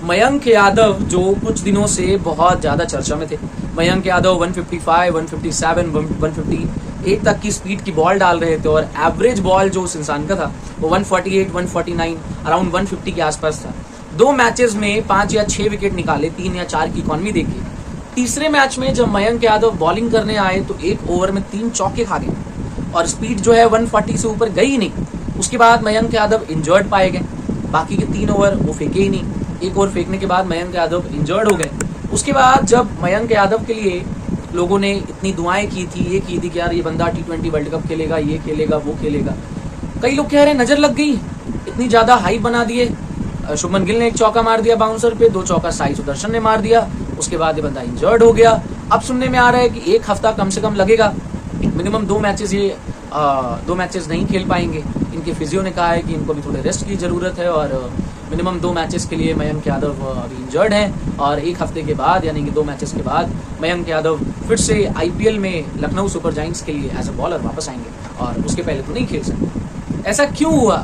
मयंक यादव जो कुछ दिनों से बहुत ज़्यादा चर्चा में थे। मयंक यादव 155, 157, 158 तक की स्पीड की बॉल डाल रहे थे और एवरेज बॉल जो उस इंसान का था वो 148, 149, अराउंड 150 के आसपास था। 2 मैचेस में 5 या 6 विकेट निकाले, 3 या 4 की इकॉनमी देखी। तीसरे मैच में जब मयंक यादव बॉलिंग करने आए तो 1 ओवर में 3 चौके खा गए और स्पीड जो है 140 से ऊपर गई ही नहीं। उसके बाद मयंक यादव इंजर्ड पाए गए, बाकी के 3 ओवर वो फेंके ही नहीं। 1 ओवर फेंकने के बाद मयंक यादव इंजर्ड हो गए। उसके बाद जब मयंक यादव के लिए लोगों ने इतनी दुआएं की थी, ये की थी कि यार ये बंदा T20 वर्ल्ड कप खेलेगा, ये खेलेगा, वो खेलेगा, कई लोग कह रहे नजर लग गई, इतनी ज्यादा हाइप बना दिए। शुभमन गिल ने 1 चौका मार दिया बाउंसर पे, 2 चौका साई सुदर्शन ने मार दिया, उसके बाद ये बंदा इंजर्ड हो गया। अब सुनने में आ रहा है कि 1 हफ्ता कम से कम लगेगा, मिनिमम 2 मैचेस ये 2 मैचेस नहीं खेल पाएंगे। इनके फिजियो ने कहा है कि इनको भी थोड़े रेस्ट की जरूरत है और मिनिमम 2 मैचेस के लिए मयंक यादव अभी इंजर्ड हैं और 1 हफ्ते के बाद यानी कि 2 मैचेस के बाद मयंक यादव फिर से IPL में लखनऊ सुपर जायंट्स के लिए एज अ बॉलर वापस आएंगे और उसके पहले तो नहीं खेल सकते। ऐसा क्यों हुआ?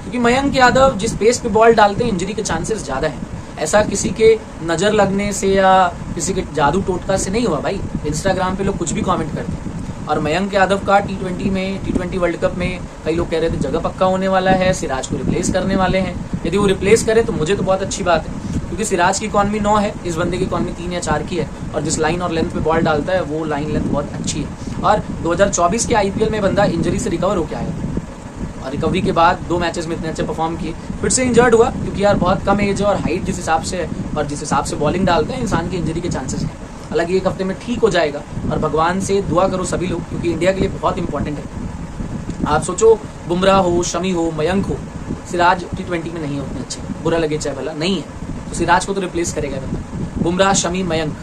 क्योंकि मयंक यादव जिस पेस पे बॉल डालते हैं इंजरी के चांसेस ज़्यादा हैं। ऐसा किसी के नज़र लगने से या किसी के जादू टोटका से नहीं हुआ भाई। इंस्टाग्राम पे लोग कुछ भी कमेंट करते हैं और मयंक यादव का T20 वर्ल्ड कप में कई लोग कह रहे थे जगह पक्का होने वाला है, सिराज को रिप्लेस करने वाले हैं। यदि वो रिप्लेस करे तो मुझे तो बहुत अच्छी बात है क्योंकि सिराज की इकॉनमी 9 है, इस बंदे की इकॉनमी 3 या 4 की है और जिस लाइन और लेंथ पे बॉल डालता है वो लाइन लेंथ बहुत अच्छी है। और 2024 के IPL में बंदा इंजरी से रिकवर होकर आया और रिकवरी के बाद 2 मैचेस में इतने अच्छे परफॉर्म किए, फिर से इंजर्ड हुआ क्योंकि यार बहुत कम एज है और हाइट जिस हिसाब से है और जिस हिसाब से बॉलिंग डालते हैं इंसान की इंजरी के चांसेस हैं। हालांकि 1 हफ्ते में ठीक हो जाएगा और भगवान से दुआ करो सभी लोग क्योंकि इंडिया के लिए बहुत इंपॉर्टेंट है। आप सोचो बुमराह हो, शमी हो, मयंक हो, सिराज T20 में नहीं है उतने अच्छे, बुरा लगे चाहे भला, नहीं है तो सिराज को तो रिप्लेस करेगा बंदा। बुमराह, शमी, मयंक,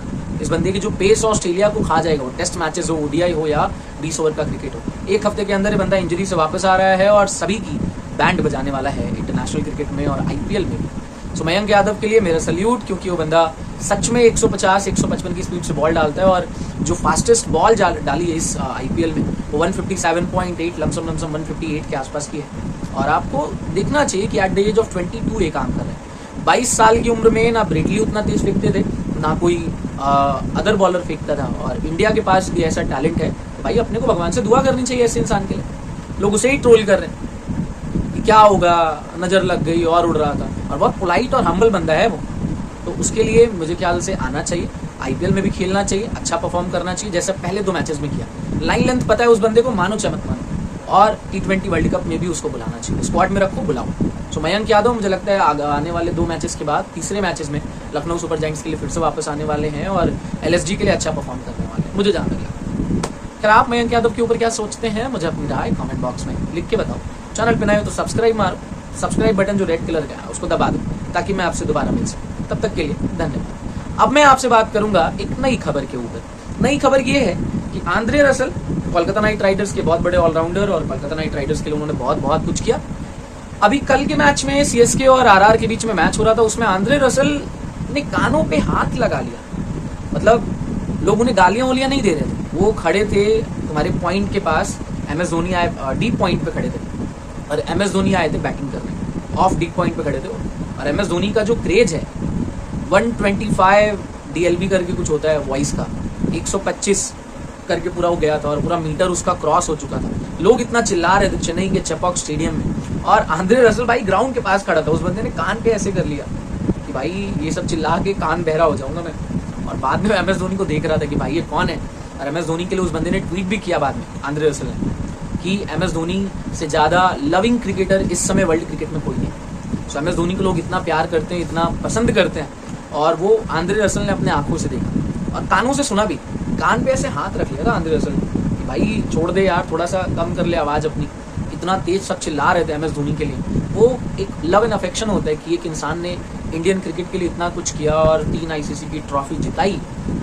इस बंदे की जो पेस ऑस्ट्रेलिया को खा जाएगा, वो टेस्ट मैचेस हो, ODI हो या 20 ओवर का क्रिकेट हो, 1 हफ्ते के अंदर बंदा इंजरी से वापस आ रहा है और सभी की बैंड बजाने वाला है इंटरनेशनल क्रिकेट में और IPL में भी। सो मयंक यादव के लिए मेरा सल्यूट क्योंकि वो बंदा सच में 150-155 की स्पीड से बॉल डालता है और जो फास्टेस्ट बॉल डाली है इस IPL में वो 157.8 लमसम 158 के आसपास की है। और आपको देखना चाहिए कि एट द एज ऑफ 22 ये काम कर रहे हैं। 22 साल की उम्र में ना ब्रेटली उतना तेज फेंकते थे, ना कोई अदर बॉलर फेंकता था और इंडिया के पास भी ऐसा टैलेंट है। भाई अपने को भगवान से दुआ करनी चाहिए ऐसे इंसान के लिए। लोग उसे ही ट्रोल कर रहे हैं कि क्या होगा, नज़र लग गई और उड़ रहा था, और बहुत पोलाइट और हम्बल बंदा है वो। तो उसके लिए मुझे ख्याल से आना चाहिए, IPL में भी खेलना चाहिए, अच्छा परफॉर्म करना चाहिए जैसे पहले 2 मैचेस में किया। लाइन लेंथ पता है उस बंदे को, मानो चाहे मत मानो, और T20 वर्ल्ड कप में भी उसको बुलाना चाहिए, स्क्वाड में रखो, बुलाओ। सो मयंक यादव मुझे लगता है आने वाले 2 मैचेस के बाद तीसरे मैचेस में लखनऊ सुपर जायंट्स के लिए फिर से वापस आने वाले हैं और LSG के लिए अच्छा परफॉर्म करने वाले हैं, मुझे जानने लगा। खैर आप मयंक यादव के ऊपर क्या सोचते हैं मुझे अपनी राय कमेंट बॉक्स में लिख के बताओ। चैनल पे नए हो तो सब्सक्राइब मारो, सब्सक्राइब बटन जो रेड कलर का है उसको दबा दो ताकि मैं आपसे दोबारा मिल सकूँ। तब तक के लिए धन्यवाद। अब मैं आपसे बात करूंगा एक नई खबर के ऊपर। नई खबर ये है कि Andre Russell Kolkata night Riders के बहुत बड़े ऑलराउंडर और कोलकाता नाइट राइडर्स के लिए उन्होंने बहुत कुछ किया। अभी कल के मैच में CSK और RR के बीच में मैच हो रहा था, उसमें आंद्रे रसल ने कानों पे हाथ लगा लिया। मतलब लोग उन्हें गालियां वलियां नहीं दे रहे थे, वो खड़े थे तुम्हारे पॉइंट के पास, MS धोनी आए डीप पॉइंट पे खड़े थे और MS धोनी आए थे बैटिंग करने, ऑफ डीप पॉइंट पे खड़े थे और MS धोनी का जो क्रेज है 125 DLB करके कुछ होता है वॉइस का, 125 करके पूरा वो गया था और पूरा मीटर उसका क्रॉस हो चुका था। लोग इतना चिल्ला रहे थे चेन्नई के चेपॉक स्टेडियम में और आंद्रे रसल भाई ग्राउंड के पास खड़ा था। उस बंदे ने कान पे ऐसे कर लिया कि भाई ये सब चिल्ला के कान बहरा हो जाऊंगा मैं। और बाद में MS धोनी को देख रहा था कि भाई ये कौन है, और MS धोनी के लिए उस बंदे ने ट्वीट भी किया बाद में आंद्रे रसल ने कि MS धोनी से ज़्यादा लविंग क्रिकेटर इस समय वर्ल्ड क्रिकेट में कोई नहीं। सो MS धोनी को लोग इतना प्यार करते हैं, इतना पसंद करते हैं और वो आंद्रे रसल ने अपने आंखों से देखा और कानों से सुना भी। कान पे ऐसे हाथ रख लिया था आंद्रे रसल कि भाई छोड़ दे यार, थोड़ा सा कम कर ले आवाज़ अपनी। इतना तेज सब चिल्ला रहे थे MS धोनी के लिए। वो एक लव एंड अफेक्शन होता है कि एक इंसान ने इंडियन क्रिकेट के लिए इतना कुछ किया और 3 ICC की ट्रॉफी जिताई।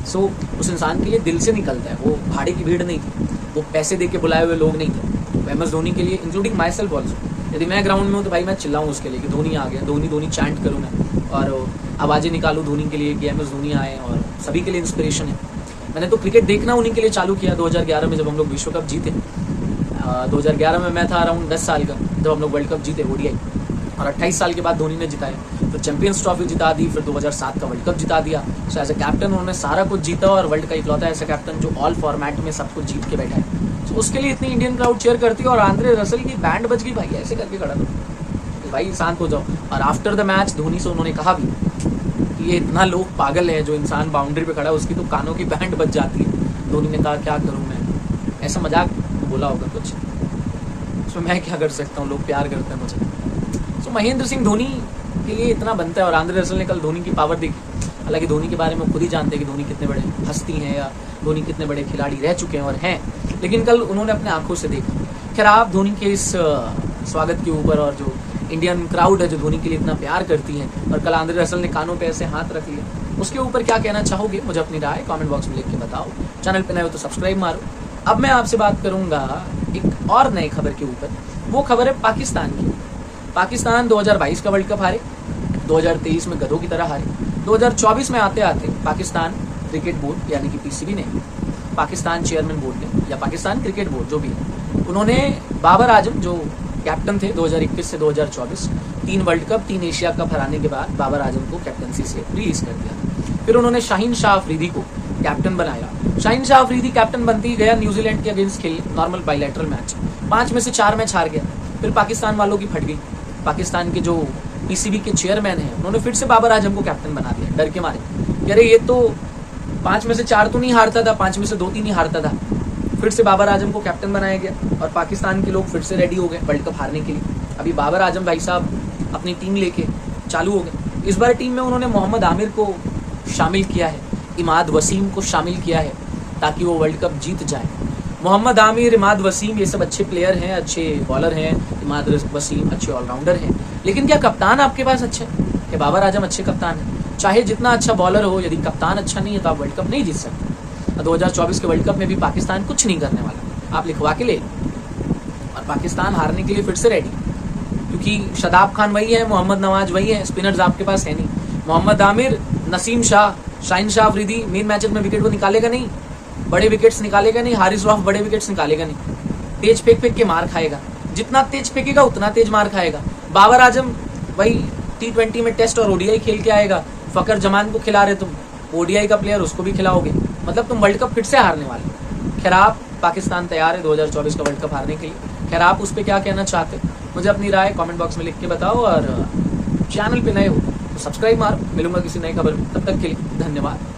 सो उस इंसान के लिए दिल से निकलता है, वो भाड़े की भीड़ नहीं थी, वो पैसे दे के बुलाए हुए लोग नहीं थे। MS धोनी के लिए इंक्लूडिंग माई सेल्फ ऑल्सो, यदि मैं ग्राउंड में हूँ तो भाई मैं चिल्लाऊँ उसके लिए कि धोनी आ गया, धोनी धोनी चैंट करूँ मैं और आवाज़ें निकालूँ धोनी के लिए कि MS धोनी आए और सभी के लिए इंस्पिरेशन है। मैंने तो क्रिकेट देखना उन्हीं के लिए चालू किया 2011 में जब हम लोग विश्व कप जीते। 2011 में मैं था अराउंड 10 साल का जब हम लोग वर्ल्ड कप जीते ODI और 28 साल के बाद धोनी ने जिताया। तो चैंपियंस ट्रॉफी जिता दी, फिर 2007 का वर्ल्ड कप जिता दिया। सो एज ए कैप्टन उन्होंने सारा कुछ जीता और वर्ल्ड का इकलौता ऐसा कैप्टन जो ऑल फॉर्मेट में सब कुछ जीत के बैठा है। सो उसके लिए इतनी इंडियन क्राउड चेयर करती है। और आंद्रे रसल की बैंड बज गई भाई, ऐसे करके खड़ा था भाई शांत हो जाओ। और आफ्टर द मैच धोनी से उन्होंने कहा भी कि ये इतना लोग पागल है, जो इंसान बाउंड्री पे खड़ा है उसकी तो कानों की बैंड बज जाती है। धोनी ने कहा क्या करूँ मैं, ऐसा मजाक बोला होगा कुछ। सो मैं क्या कर सकता हूँ, लोग प्यार करते हैं मुझे। सो महेंद्र सिंह धोनी के लिए इतना बनता है। और आंद्रे रसल ने कल धोनी की पावर देखी। हालांकि धोनी के बारे में खुद ही जानते हैं कि धोनी कितने बड़े हस्ती हैं या धोनी कितने बड़े खिलाड़ी रह चुके हैं और हैं, लेकिन कल उन्होंने अपने आंखों से देखा। खैर आप धोनी के इस स्वागत के ऊपर और जो इंडियन क्राउड है जो धोनी के लिए इतना प्यार करती है और कल आंद्रे रसल ने कानों पे ऐसे हाथ रख लिया, उसके ऊपर क्या कहना चाहोगे? मुझे अपनी राय कमेंट बॉक्स में लिख के बताओ। चैनल पे नए हो तो सब्सक्राइब मारो। अब मैं आपसे बात करूंगा एक और नई खबर के ऊपर। वो खबर है पाकिस्तान की। पाकिस्तान 2022 का वर्ल्ड कप हारे, 2023 में गधों की तरह हारे, 2024 में आते आते पाकिस्तान क्रिकेट बोर्ड यानी कि पीसीबी ने, पाकिस्तान चेयरमैन बोर्ड ने या पाकिस्तान क्रिकेट बोर्ड जो भी है, उन्होंने बाबर आजम जो कैप्टन थे 2021 से 2024 3 वर्ल्ड कप 3 एशिया कप हराने के बाद बाबर आजम को कैप्टनसी से रिलीज कर दिया। फिर उन्होंने शाहीन शाह अफरीदी को कैप्टन बनाया। शाहीन शाह अफरीदी कैप्टन बनती ही गया न्यूजीलैंड के अगेंस्ट खेले नॉर्मल बायलैटरल मैच, 5 में से 4 मैच हार गया। फिर पाकिस्तान वालों की फट गई। पाकिस्तान के जो पीसीबी के चेयरमैन हैं उन्होंने फिर से बाबर आजम को कैप्टन बना दिया डर के मारे। अरे ये तो 5 में से 4 तो नहीं हारता था, 5 में से 2-3 ही हारता था। फिर से बाबर आजम को कैप्टन बनाया गया और पाकिस्तान के लोग फिर से रेडी हो गए वर्ल्ड कप हारने के लिए। अभी बाबर आजम भाई साहब अपनी टीम लेके चालू हो गए। इस बार टीम में उन्होंने मोहम्मद आमिर को शामिल किया है, इमाद वसीम को शामिल किया है ताकि वो वर्ल्ड कप जीत जाए। मोहम्मद आमिर, इमाद वसीम ये सब अच्छे प्लेयर हैं, अच्छे बॉलर हैं। इमाद वसीम अच्छे ऑलराउंडर हैं, लेकिन क्या कप्तान आपके पास अच्छा है? क्या बाबर आजम अच्छे कप्तान है? चाहे जितना अच्छा बॉलर हो, यदि कप्तान अच्छा नहीं है तो आप वर्ल्ड कप नहीं जीत सकते। 2024 के वर्ल्ड कप में भी पाकिस्तान कुछ नहीं करने वाला, आप लिखवा के ले। और पाकिस्तान हारने के लिए फिर से रेडी, क्योंकि शदाब खान वही है, मोहम्मद नवाज वही है, स्पिनर्स आपके पास है नहीं। मोहम्मद आमिर, नसीम शाह, शाहीन शाह अफरीदी मेन मैचेस में विकेट वो निकालेगा नहीं, बड़े विकेट्स निकालेगा नहीं। हारिस रऊफ बड़े विकेट्स निकालेगा नहीं, तेज फेंक के मार खाएगा। जितना तेज फेंकेगा उतना तेज मार खाएगा। बाबर आजम वही T20 में टेस्ट और ओडीआई खेल के आएगा। फकर जमान को खिला रहे तुम, ओडीआई का प्लेयर उसको भी खिलाओगे, मतलब तुम वर्ल्ड कप फिर से हारने वाले। खैर आप पाकिस्तान तैयार है 2024 का वर्ल्ड कप हारने के लिए। खैर आप उस पर क्या कहना चाहते हो मुझे अपनी राय कमेंट बॉक्स में लिख के बताओ। और चैनल पे नए हो तो सब्सक्राइब मारो। मिलूंगा किसी नई खबर में, तब तक के लिए धन्यवाद।